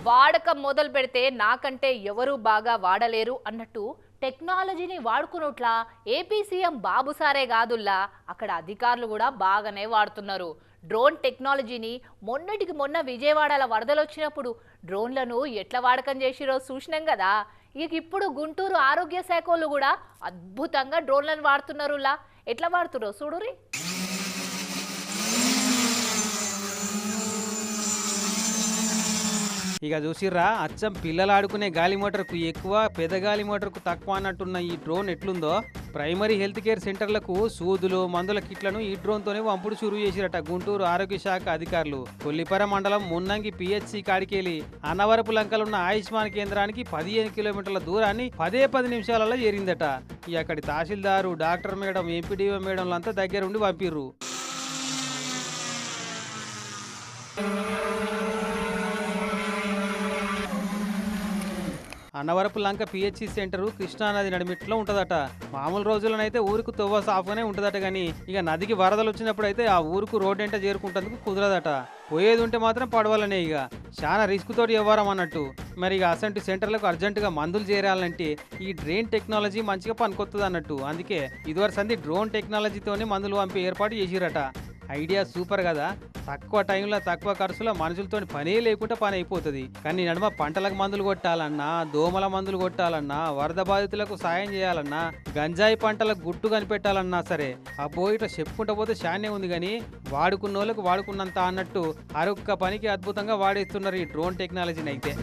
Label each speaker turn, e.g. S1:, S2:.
S1: వాడకం మొదలు పెడితే నాకంటే ఎవరు బాగా వాడలేరు అన్నట్టు టెక్నాలజీని వాడుకున్నట్లా ఏపీ సీఎం బాబు సారే కాదుల్లా అక్కడ అధికారులు కూడా బాగానే వాడుతున్నారు. డ్రోన్ టెక్నాలజీని మొన్నటికి మొన్న విజయవాడల వరదలు వచ్చినప్పుడు డ్రోన్లను ఎట్లా వాడకం చేసిరో చూసినాం కదా. ఇక ఇప్పుడు గుంటూరు ఆరోగ్య శాఖ వాళ్ళు కూడా అద్భుతంగా డ్రోన్లను వాడుతున్నారులా. ఎట్లా వాడుతురో చూడురి.
S2: ఇక చూసిర్రా, అచ్చం పిల్లలు ఆడుకునే గాలి మోటార్కు ఎక్కువ, పెద్ద గాలి మోటార్కు తక్కువ అన్నట్టున్న ఈ డ్రోన్ ఎట్లుందో. ప్రైమరీ హెల్త్ కేర్ సెంటర్లకు సూదులు మందుల కిట్లను ఈ డ్రోన్తోనే వంపుడు చురువు చేసిరట గుంటూరు ఆరోగ్య శాఖ అధికారులు. కొల్లిపర మండలం మున్నంగి పిహెచ్సి కాడికెళ్లి అన్నవరపు లంకలున్న ఆయుష్మాన్ కేంద్రానికి 15 కిలోమీటర్ల దూరాన్ని 10 నిమిషాలలో చేరిందట. ఈ అక్కడి తహసీల్దారు, డాక్టర్ మేడం, ఎంపీడీఓ మేడంలంతా దగ్గరుండి పంపిర్రు. అన్నవరపు లంక పిహెచ్సి సెంటరు కృష్ణానది నడిమిట్లో ఉంటుందట. మామూలు రోజులనైతే ఊరికి తొవ్వ సాఫ్గానే ఉంటుందట, కానీ ఇక నదికి వరదలు వచ్చినప్పుడు అయితే ఆ ఊరుకు రోడ్డెంట చేరుకుంటందుకు కుదరదట. పోయేది ఉంటే మాత్రం పడవలనే. ఇక చాలా రిస్క్ తోటి వ్యవహారం అన్నట్టు. మరి ఇక అసంటి సెంటర్లకు అర్జెంటుగా మందులు చేరాలంటే ఈ డ్రోన్ టెక్నాలజీ మంచిగా పనికొస్తుంది అన్నట్టు. అందుకే ఇదివరకు సంది డ్రోన్ టెక్నాలజీతోనే మందులు పంపే ఏర్పాటు చేసిరట. ఐడియా సూపర్ కదా. తక్కువ టైంలో తక్కువ ఖర్చులో మనుషులతో పనే లేకుండా పని అయిపోతుంది. కానీ నడుమ పంటలకు మందులు కొట్టాలన్నా, దోమల మందులు కొట్టాలన్నా, వరద బాధితులకు సాయం చేయాలన్నా, గంజాయి పంటలకు గుట్టు కనిపెట్టాలన్నా సరే అబ్బో ఇట్లా చెప్పుకుంటూ పోతే శాన్నే ఉంది. కానీ వాడుకున్న వాళ్ళకు వాడుకున్నంత అన్నట్టు అరొక్క పనికి అద్భుతంగా వాడేస్తున్నారు ఈ డ్రోన్ టెక్నాలజీని అయితే.